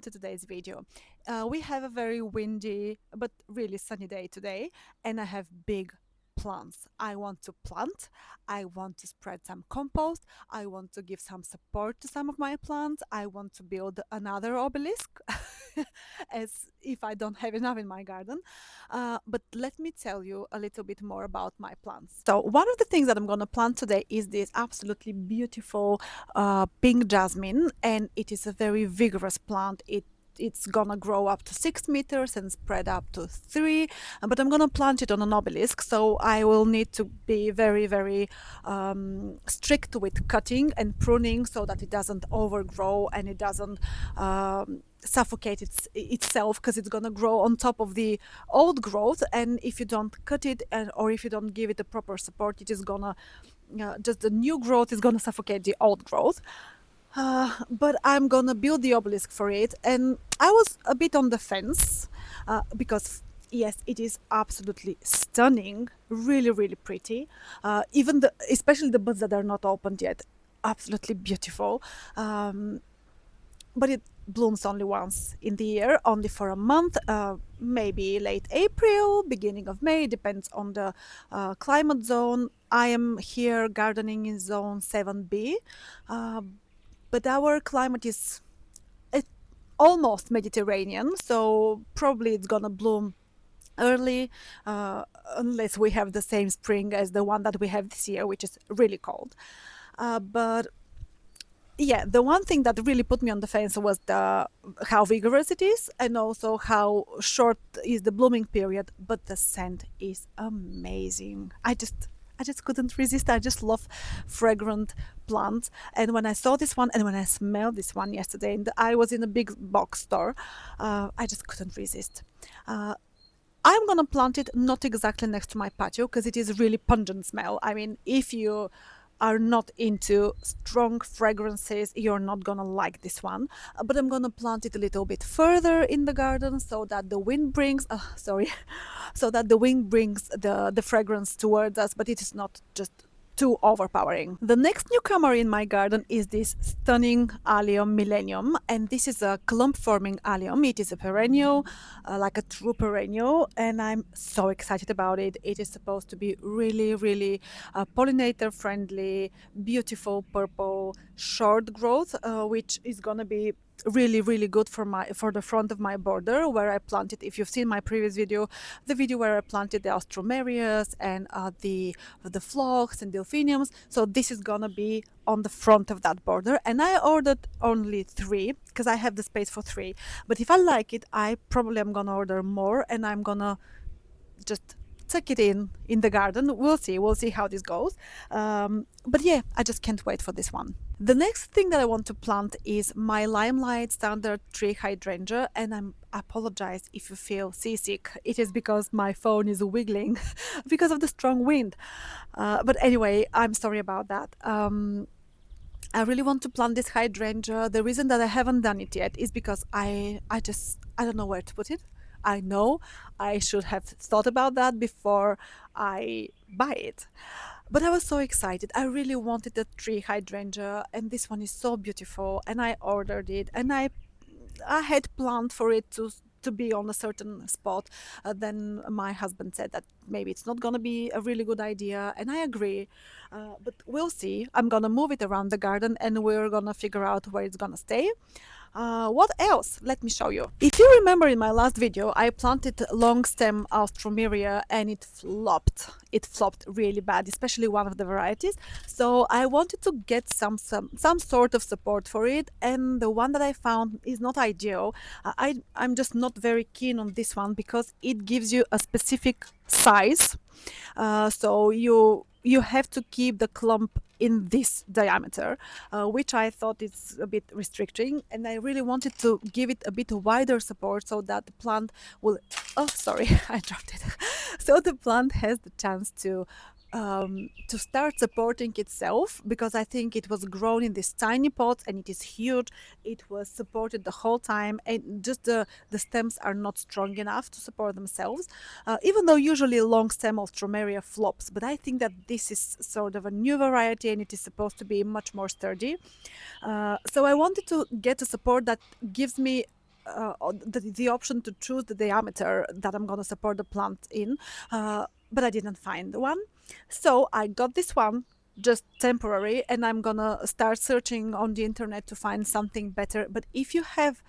to today's video. We have a very windy but really sunny day today, and I have big plants. I want to plant, I want to spread some compost, I want to give some support to some of my plants, I want to build another obelisk as if I don't have enough in my garden. But let me tell you a little bit more about my plants. So one of the things that I'm going to plant today is this absolutely beautiful pink jasmine, and it is a very vigorous plant. It's gonna grow up to 6 meters and spread up to 3, but I'm gonna plant it on an obelisk, so I will need to be very strict with cutting and pruning so that it doesn't overgrow and it doesn't suffocate itself, because it's gonna grow on top of the old growth, and if you don't cut it or if you don't give it the proper support, it is gonna just the new growth is gonna suffocate the old growth. But I'm gonna build the obelisk for it, and I was a bit on the fence because yes, it is absolutely stunning, really pretty. Even especially the buds that are not opened yet, absolutely beautiful. But it blooms only once in the year, only for a month, maybe late April, beginning of May, depends on the climate zone. I am here gardening in zone 7B. But our climate is almost Mediterranean, so probably it's gonna bloom early, unless we have the same spring as the one that we have this year, which is really cold. But yeah, the one thing that really put me on the fence was how vigorous it is, and also how short is the blooming period, but the scent is amazing. I just couldn't resist. I just love fragrant plants. And when I saw this one and when I smelled this one yesterday, and I was in a big box store, I just couldn't resist. I'm gonna plant it not exactly next to my patio because it is a really pungent smell. I mean, if you are not into strong fragrances, you're not gonna like this one. But I'm gonna plant it a little bit further in the garden so that the wind brings so that the wind brings the fragrance towards us, but it is not just too overpowering. The next newcomer in my garden is this stunning Allium Millenium, and this is a clump forming allium. It is a perennial, like a true perennial, and I'm so excited about it. It is supposed to be really pollinator friendly, beautiful purple, short growth, which is gonna be really good for the front of my border where I planted. If you've seen my previous video, the video where I planted the Alstroemerias and the phlox and Delphiniums, so this is gonna be on the front of that border, and I ordered only 3 because I have the space for 3, but if I like it, I probably am gonna order more, and I'm gonna just tuck it in the garden. We'll see how this goes. But yeah, I just can't wait for this one. The next thing that I want to plant is my limelight standard tree hydrangea, and I apologize if you feel seasick. It is because my phone is wiggling because of the strong wind. But anyway, I'm sorry about that. I really want to plant this hydrangea. The reason that I haven't done it yet is because I don't know where to put it. I know I should have thought about that before I buy it. But I was so excited. I really wanted a tree hydrangea, and this one is so beautiful, and I ordered it, and I had planned for it to be on a certain spot. Then my husband said that maybe it's not gonna be a really good idea, and I agree. But we'll see. I'm gonna move it around the garden, and we're gonna figure out where it's gonna stay. What else? Let me show you. If you remember, in my last video I planted long stem Alstroemeria, and it flopped. It flopped really bad, especially one of the varieties. So I wanted to get some sort of support for it, and the one that I found is not ideal. I'm just not very keen on this one because it gives you a specific size. So you have to keep the clump in this diameter, which I thought is a bit restricting, and I really wanted to give it a bit wider support so that the plant will, oh sorry, I dropped it, so the plant has the chance to start supporting itself, because I think it was grown in these tiny pots and it is huge. It was supported the whole time, and just the stems are not strong enough to support themselves, even though usually long stem Alstroemeria flops, but I think that this is sort of a new variety and it is supposed to be much more sturdy. So I wanted to get a support that gives me the option to choose the diameter that I'm gonna support the plant in, but I didn't find one. So I got this one, just temporary, and I'm gonna start searching on the internet to find something better. But if you have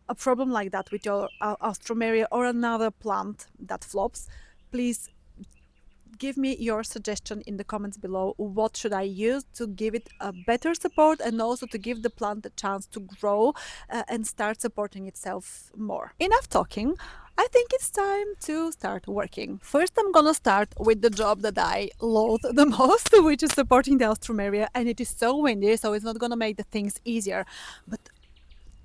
a problem like that with your Alstroemeria or another plant that flops, please give me your suggestion in the comments below. What should I use to give it a better support and also to give the plant a chance to grow and start supporting itself more? Enough talking. I think it's time to start working. First, I'm gonna start with the job that I loathe the most, which is supporting the Alstroemeria, and it is so windy, so it's not gonna make the things easier. But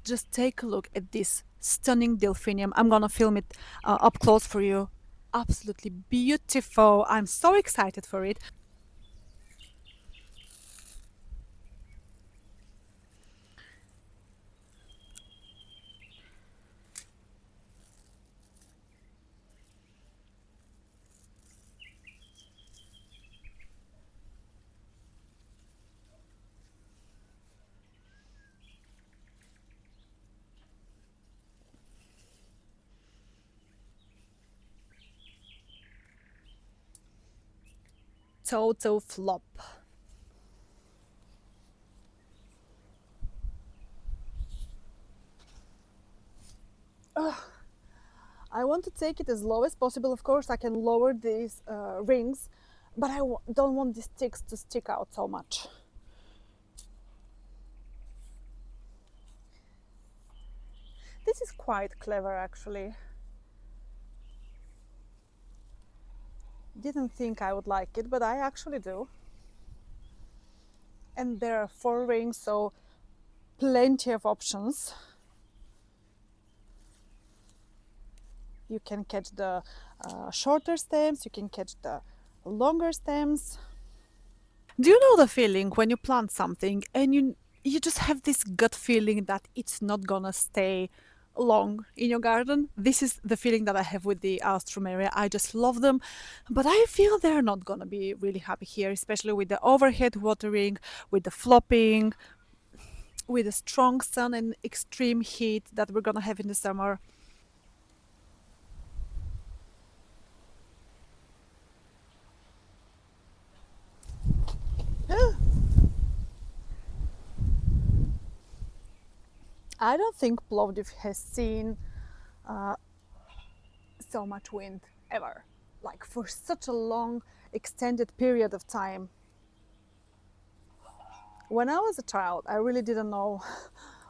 just take a look at this stunning delphinium. I'm gonna film it up close for you. Absolutely beautiful. I'm so excited for it. Total flop. I want to take it as low as possible. Of course, I can lower these rings, but I don't want these sticks to stick out so much. This is quite clever, actually. Didn't think I would like it, but I actually do. And there are 4 rings, so plenty of options. You can catch the shorter stems, you can catch the longer stems. Do you know the feeling when you plant something and you just have this gut feeling that it's not gonna stay long in your garden? This is the feeling that I have with the Alstroemeria. I just love them, but I feel they're not gonna be really happy here, especially with the overhead watering, with the flopping, with the strong sun and extreme heat that we're gonna have in the summer. I don't think Plovdiv has seen so much wind ever, like for such a long extended period of time. When I was a child, I really didn't know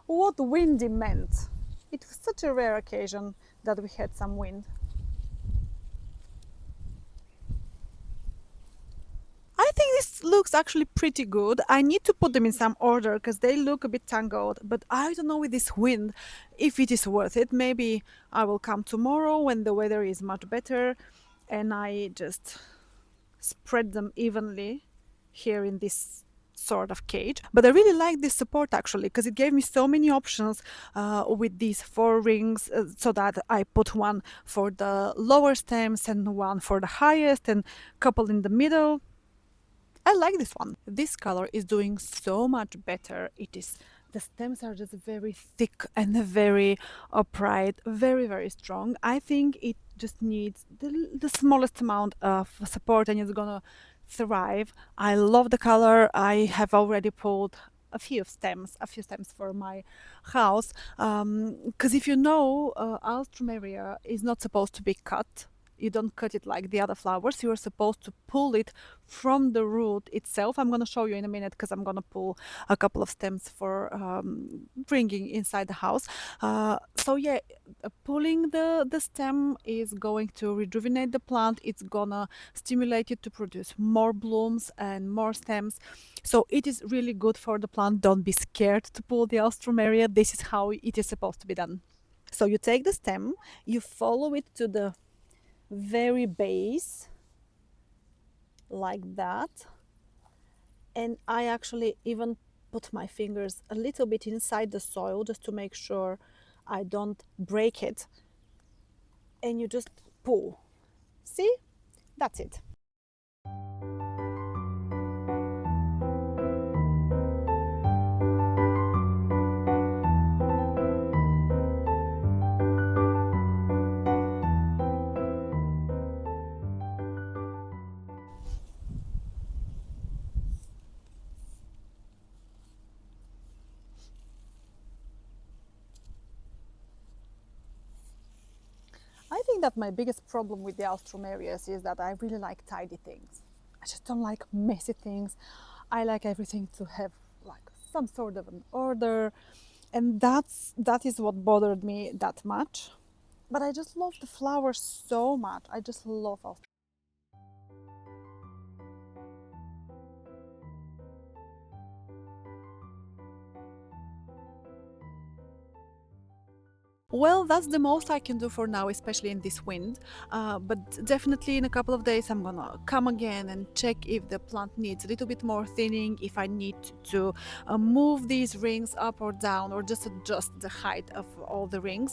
what windy meant. It was such a rare occasion that we had some wind. I think this looks actually pretty good. I need to put them in some order because they look a bit tangled, but I don't know with this wind if it is worth it. Maybe I will come tomorrow when the weather is much better and I just spread them evenly here in this sort of cage. But I really like this support actually because it gave me so many options with these 4 rings, so that I put one for the lower stems and one for the highest and a couple in the middle. I like this one. This color is doing so much better. The stems are just very thick and very upright, very, very strong. I think it just needs the smallest amount of support and it's gonna thrive. I love the color. I have already pulled a few stems for my house. Because if you know, Alstroemeria is not supposed to be cut. You don't cut it like the other flowers. You are supposed to pull it from the root itself. I'm going to show you in a minute because I'm going to pull a couple of stems for bringing inside the house. So yeah, pulling the stem is going to rejuvenate the plant. It's gonna stimulate it to produce more blooms and more stems. So it is really good for the plant. Don't be scared to pull the Alstroemeria. This is how it is supposed to be done. So you take the stem, you follow it to the very base like that, and I actually even put my fingers a little bit inside the soil just to make sure I don't break it, and you just pull. See, that's it. that my biggest problem with the Alstroemerias is that I really like tidy things. I just don't like messy things. I like everything to have like some sort of an order, and that is what bothered me that much. But I just love the flowers so much. I just love Alstroemerias. Well, that's the most I can do for now, especially in this wind. But definitely in a couple of days, I'm gonna come again and check if the plant needs a little bit more thinning, if I need to move these rings up or down, or just adjust the height of all the rings.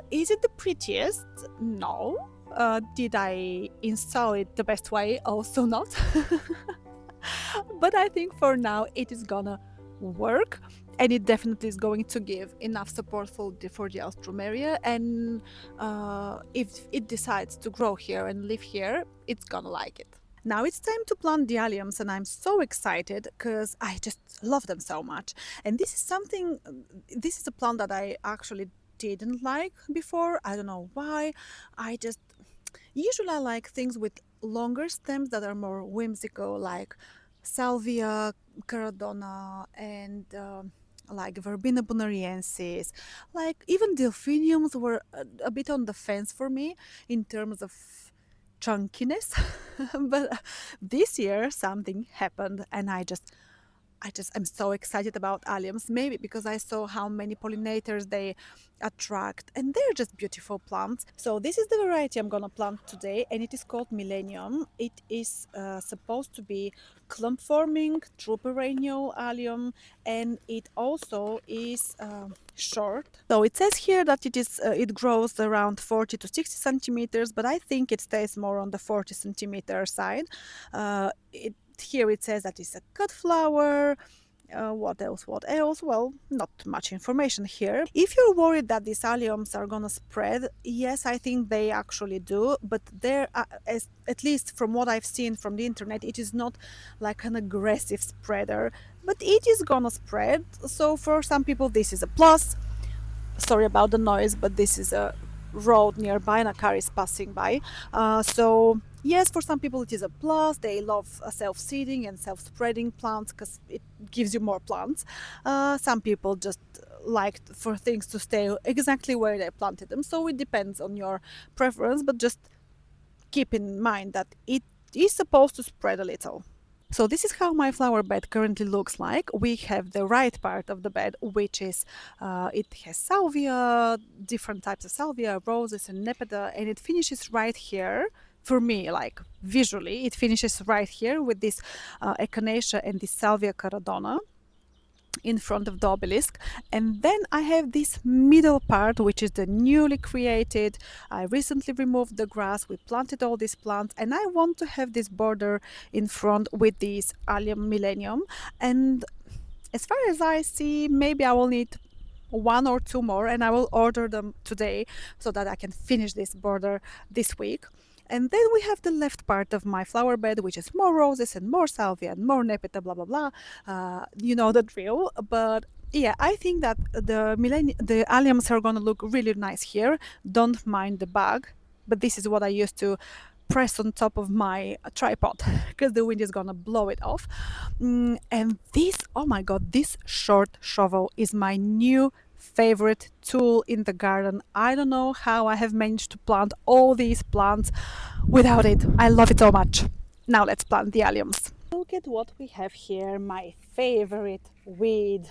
Is it the prettiest? No. Did I install it the best way? Also not. But I think for now it is gonna work, and it definitely is going to give enough support for the Alstroemeria, and if it decides to grow here and live here, it's gonna like it. Now it's time to plant the alliums, and I'm so excited because I just love them so much. And this is a plant that I actually didn't like before. I don't know why. I just usually I like things with longer stems that are more whimsical, like salvia, caradonna, and like verbena bonariensis. Like even delphiniums were a bit on the fence for me in terms of chunkiness. But this year something happened, and I'm so excited about alliums, maybe because I saw how many pollinators they attract, and they're just beautiful plants. So this is the variety I'm gonna plant today, and it is called Millennium. It is supposed to be clump forming, true perennial allium, and it also is short. So it says here that it grows around 40 to 60 centimeters, but I think it stays more on the 40 centimeter side. Here it says that it's a cut flower. What else? What else? Well, not much information here. If you're worried that these alliums are gonna spread, yes, I think they actually do, but at least from what I've seen from the internet, it is not like an aggressive spreader, but it is gonna spread. So for some people, this is a plus. Sorry about the noise, but this is a road nearby and a car is passing by. So yes, for some people it is a plus. They love self-seeding and self-spreading plants because it gives you more plants. Some people just like for things to stay exactly where they planted them. So it depends on your preference, but just keep in mind that it is supposed to spread a little. So this is how my flower bed currently looks like. We have the right part of the bed, which is, it has salvia, different types of salvia, roses and nepeta, and it finishes right here. For me, like visually, it finishes right here with this echinacea and this salvia caradonna in front of the obelisk, and then I have this middle part, which is the newly created. I recently removed the grass, we planted all these plants, and I want to have this border in front with this Allium Millenium. And as far as I see, maybe I will need one or two more, and I will order them today so that I can finish this border this week. And then we have the left part of my flower bed, which is more roses and more salvia and more nepeta, blah blah blah. You know the drill. But yeah, I think that the alliums are gonna look really nice here. Don't mind the bug, but this is what I used to press on top of my tripod because the wind is gonna blow it off. And this, oh my god, this short shovel is my new favorite tool in the garden. I don't know how I have managed to plant all these plants without it. I love it so much. Now let's plant the alliums. Look at what we have here, my favorite weed,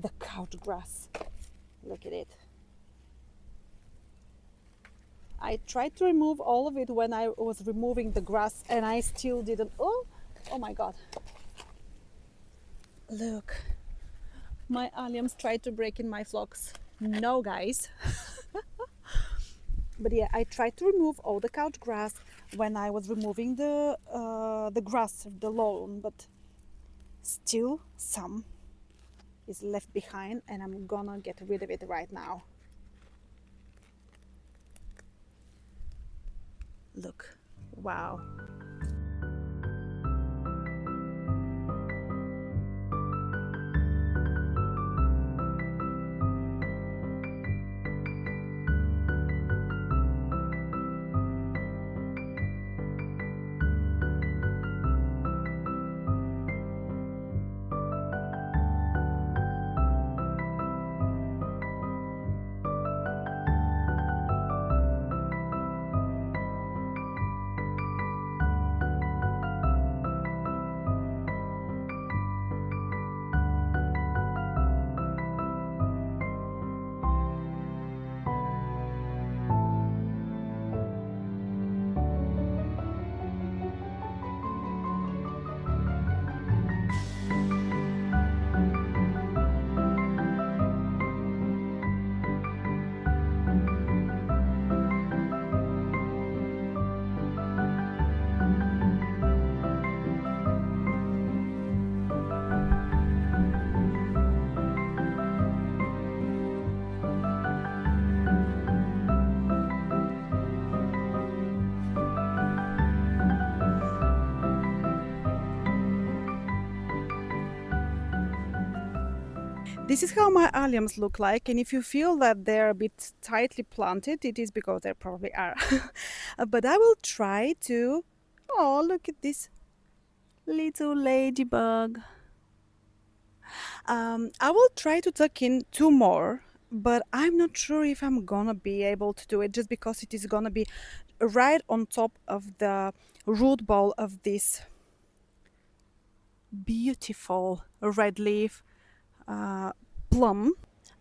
the couch grass. Look at it. I tried to remove all of it when I was removing the grass, and I still didn't. Oh my god. Look. My alliums tried to break in my phlox. No, guys. But yeah, I tried to remove all the couch grass when I was removing the grass of the lawn, but still some is left behind, and I'm gonna get rid of it right now. Look, wow. This is how my alliums look like, and if you feel that they're a bit tightly planted, it is because they probably are. But I will try to... Oh, look at this little ladybug. I will try to tuck in two more, but I'm not sure if I'm gonna be able to do it just because it is gonna be right on top of the root ball of this beautiful red leaf uh, plum.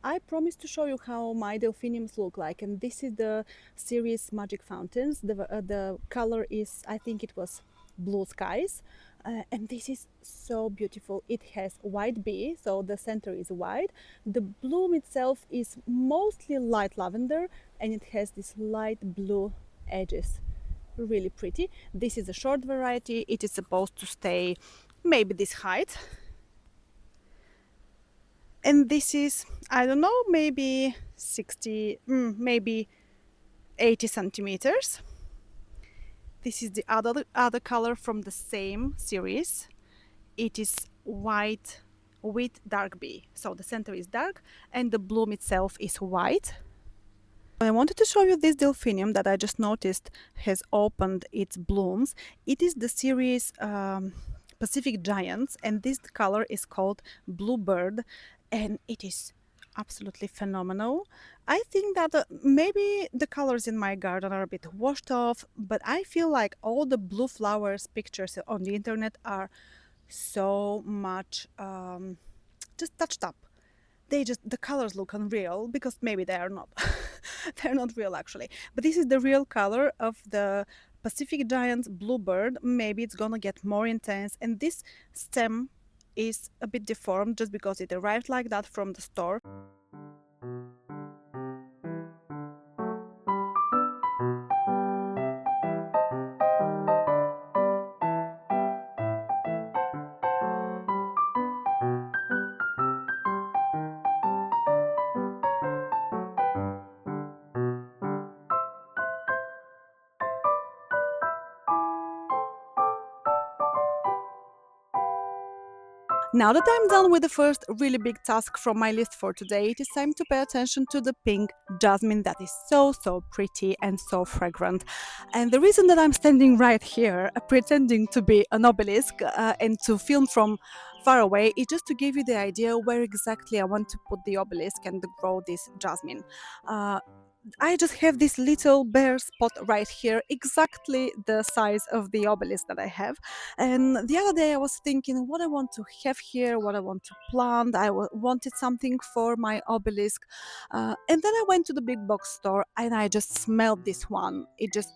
I promised to show you how my delphiniums look like, and this is the series Magic Fountains. The color is, I think it was blue skies, and this is so beautiful. It has white bee, so the center is white. The bloom itself is mostly light lavender, and it has these light blue edges. Really pretty. This is a short variety. It is supposed to stay maybe this height, and this is, I don't know, maybe 60, maybe 80 centimeters. This is the other color from the same series. It is white with dark bee, so the center is dark and the bloom itself is white. I wanted to show you this delphinium that I just noticed has opened its blooms. It is the series Pacific Giants, and this color is called Bluebird, and it is absolutely phenomenal. I think that maybe the colors in my garden are a bit washed off, but I feel like all the blue flowers pictures on the internet are so much just touched up. The colors look unreal because maybe they are not. They're not real actually, but this is the real color of the Pacific Giant Bluebird. Maybe it's gonna get more intense, and this stem is a bit deformed just because it arrived like that from the store. Now that I'm done with the first really big task from my list for today, it is time to pay attention to the pink jasmine that is so pretty and so fragrant. And the reason that I'm standing right here, pretending to be an obelisk and to film from far away, is just to give you the idea where exactly I want to put the obelisk and grow this jasmine. I just have this little bare spot right here, exactly the size of the obelisk that I have. And the other day I was thinking what I want to have here, what I want to plant. Wanted something for my obelisk. And then I went to the big box store and I just smelled this one. It just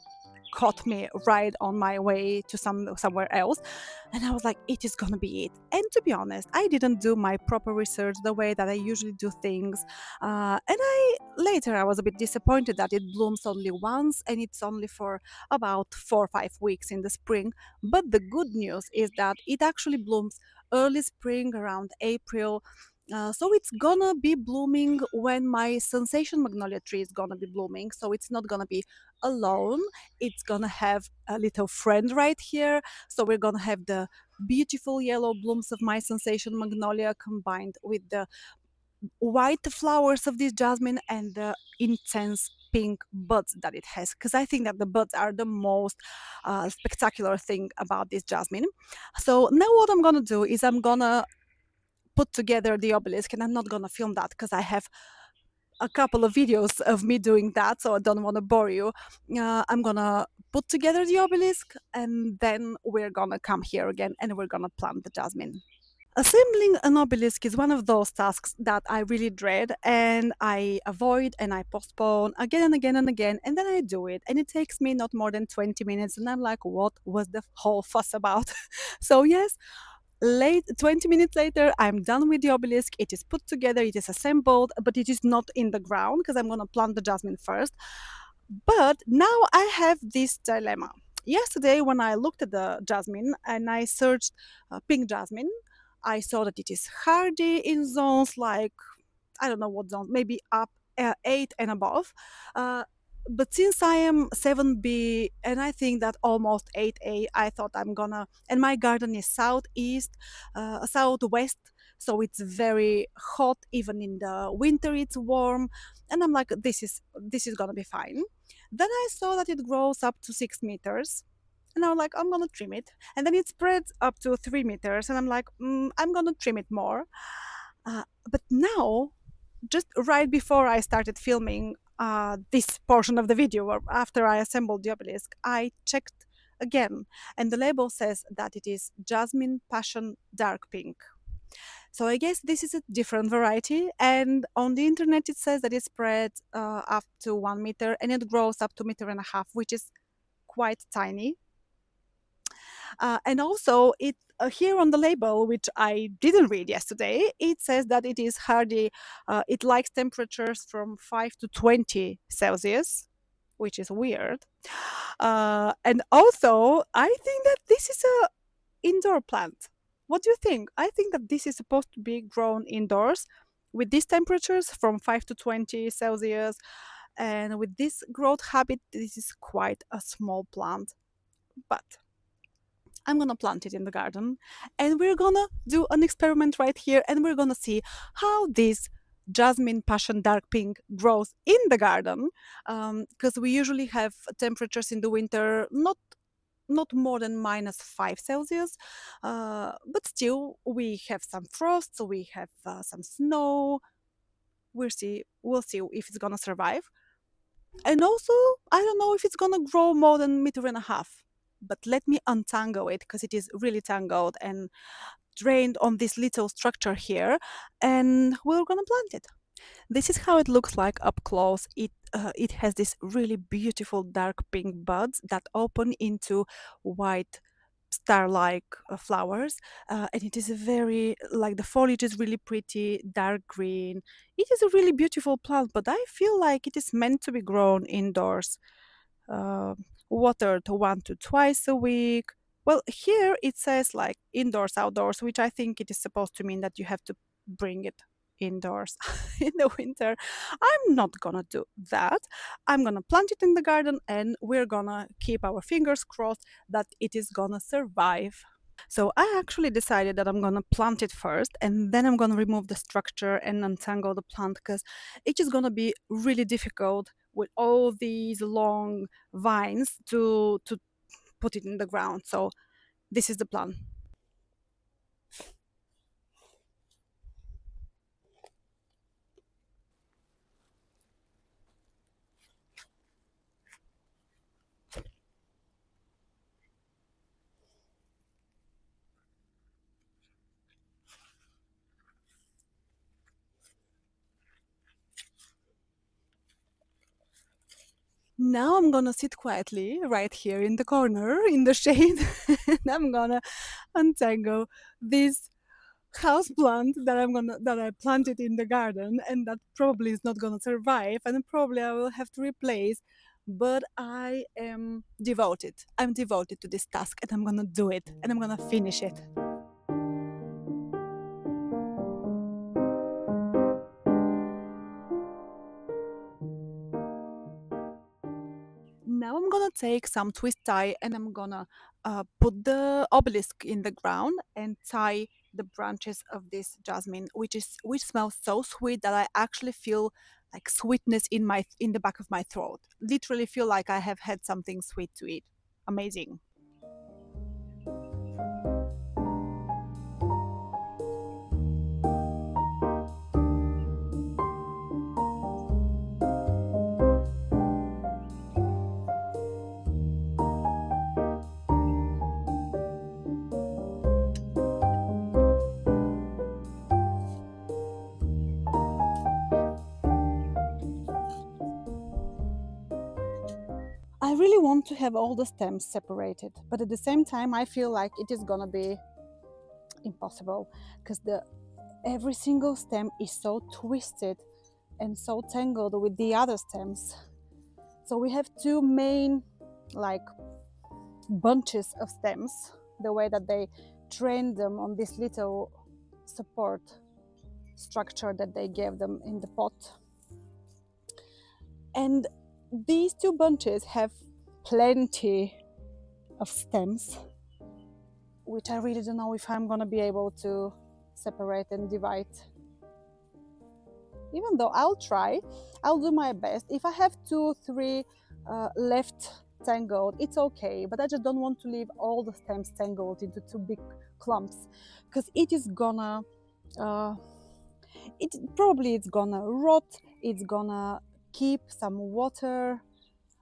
caught me right on my way to somewhere else, and I was like, it is gonna be it. And to be honest, I didn't do my proper research the way that I usually do things, and I was a bit disappointed that it blooms only once and it's only for about 4 or 5 weeks in the spring. But the good news is that it actually blooms early spring around April. So it's gonna be blooming when my sensation magnolia tree is gonna be blooming, so it's not gonna be alone. It's gonna have a little friend right here. So we're gonna have the beautiful yellow blooms of my sensation magnolia combined with the white flowers of this jasmine and the intense pink buds that it has, because I think that the buds are the most spectacular thing about this jasmine. So now what I'm gonna do is I'm gonna put together the obelisk, and I'm not gonna film that because I have a couple of videos of me doing that, so I don't want to bore you. I'm gonna put together the obelisk, and then we're gonna come here again and we're gonna plant the jasmine. Assembling an obelisk is one of those tasks that I really dread and I avoid and I postpone again and again and again, and then I do it and it takes me not more than 20 minutes and I'm like, what was the whole fuss about? So yes, 20 minutes later I'm done with the obelisk. It is put together, it is assembled, but it is not in the ground because I'm going to plant the jasmine first. But now I have this dilemma. Yesterday when I looked at the jasmine and I searched pink jasmine, I saw that it is hardy in zones like, I don't know what zone, maybe up 8 and above. But since I am 7B and I think that almost 8A, I thought I'm gonna, and my garden is southeast, southwest, so it's very hot. Even in the winter it's warm, and I'm like, this is gonna be fine. Then I saw that it grows up to 6 meters, and I'm like, I'm gonna trim it. And then it spreads up to 3 meters, and I'm like, I'm gonna trim it more. But now, just right before I started filming this portion of the video, or after I assembled the obelisk, I checked again, and the label says that it is Jasmin Passion Dark Pink. So I guess this is a different variety, and on the internet it says that it spreads up to 1 meter and it grows up to 1.5 meters, which is quite tiny. And also, it here on the label, which I didn't read yesterday, it says that it is hardy. It likes temperatures from 5 to 20 Celsius, which is weird. And also, I think that this is a indoor plant. What do you think? I think that this is supposed to be grown indoors with these temperatures from 5 to 20 Celsius. And with this growth habit, this is quite a small plant. But I'm gonna plant it in the garden, and we're gonna do an experiment right here, and we're gonna see how this Jasmine Passion Dark Pink grows in the garden, because we usually have temperatures in the winter not more than -5 Celsius, but still we have some frost, so we have some snow. We'll see if it's gonna survive. And also, I don't know if it's gonna grow more than 1.5 meters. But let me untangle it because it is really tangled and drained on this little structure here, and we're gonna plant it. This is how it looks like up close. It has this really beautiful dark pink buds that open into white star-like flowers, and it is a very like the foliage is really pretty dark green. It is a really beautiful plant, but I feel like it is meant to be grown indoors, uh, watered 1 to 2 times a week. Well, here it says like indoors, outdoors, which I think it is supposed to mean that you have to bring it indoors in the winter. I'm not gonna do that. I'm gonna plant it in the garden, and we're gonna keep our fingers crossed that it is gonna survive. So I actually decided that I'm gonna plant it first, and then I'm gonna remove the structure and untangle the plant, because it is gonna be really difficult with all these long vines to put it in the ground. So this is the plan. Now I'm gonna sit quietly right here in the corner in the shade, and I'm gonna untangle this house plant that I planted in the garden, and that probably is not gonna survive, and probably I will have to replace. But I am devoted. I'm devoted to this task, and I'm gonna do it, and I'm gonna finish it. Now I'm gonna take some twist tie, and I'm gonna put the obelisk in the ground and tie the branches of this jasmine, which smells so sweet that I actually feel like sweetness in the back of my throat. Literally feel like I have had something sweet to eat. Amazing. I really want to have all the stems separated, but at the same time, I feel like it is gonna be impossible because the every single stem is so twisted and so tangled with the other stems. So we have two main like bunches of stems, the way that they trained them on this little support structure that they gave them in the pot. And these two bunches have plenty of stems, which I really don't know if I'm gonna be able to separate and divide. Even though I'll try, I'll do my best. If I have two, three left tangled, it's okay. But I just don't want to leave all the stems tangled into two big clumps, because it is gonna, uh, it's gonna rot. It's gonna keep some water,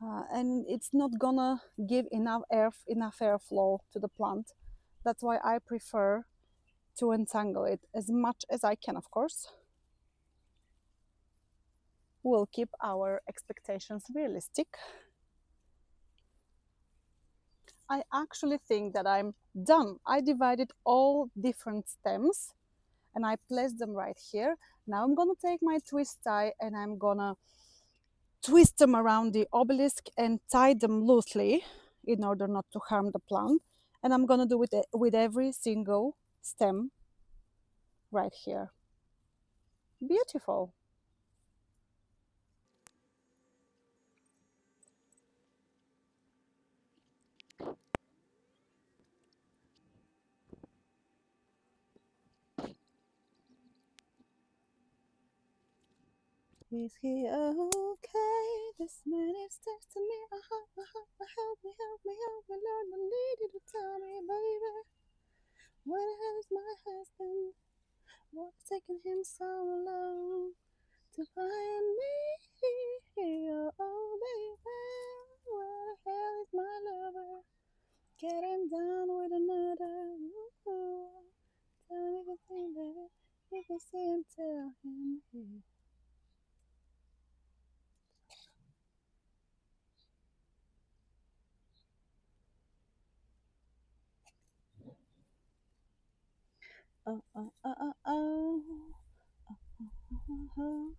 and it's not gonna give enough airflow to the plant. That's why I prefer to entangle it as much as I can, of course. We'll keep our expectations realistic. I actually think that I'm done. I divided all different stems and I placed them right here. Now I'm gonna take my twist tie and I'm gonna twist them around the obelisk and tie them loosely in order not to harm the plant. And I'm gonna do it with every single stem right here. Beautiful. Is he okay? This man is texting me. Help me, Lord, I need you to tell me, baby. Where the hell is my husband? What's taking him so long to find me? Oh, baby, where the hell is my lover? Getting down with another. Ooh, tell me the thing, baby. If you see him, tell him. Oh, oh, oh, oh, oh. Oh.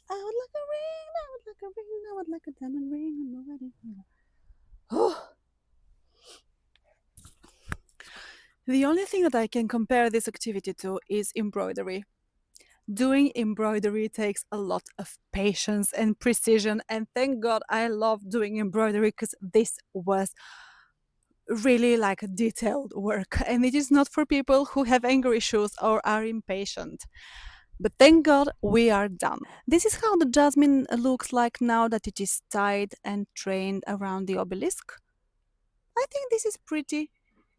I would like a ring, I would like a ring, I would like a diamond ring on my wedding. Oh. The only thing that I can compare this activity to is embroidery. Doing embroidery takes a lot of patience and precision, and thank God I love doing embroidery because this was really like detailed work, and it is not for people who have anger issues or are impatient. But thank God we are done. This is how the jasmine looks like now that it is tied and trained around the obelisk. I think this is pretty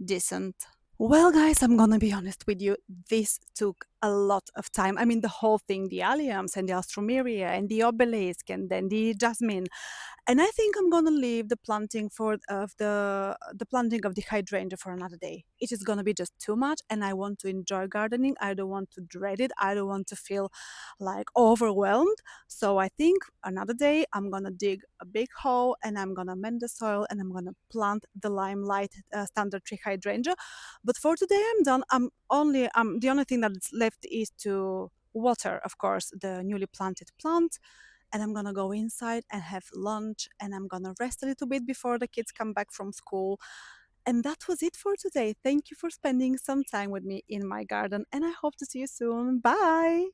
decent. Well, guys, I'm gonna be honest with you. This took a lot of time. I mean, the whole thing, the alliums and the Alstroemeria and the obelisk and then the jasmine. And I think I'm gonna leave the planting the planting of the hydrangea for another day. It is gonna be just too much, and I want to enjoy gardening. I don't want to dread it. I don't want to feel like overwhelmed. So I think another day I'm gonna dig a big hole and I'm gonna mend the soil and I'm gonna plant the limelight standard tree hydrangea. But for today I'm done. The only thing that's left is to water, of course, the newly planted plant, and I'm gonna go inside and have lunch and I'm gonna rest a little bit before the kids come back from school. And that was it for today. Thank you for spending some time with me in my garden, and I hope to see you soon. Bye!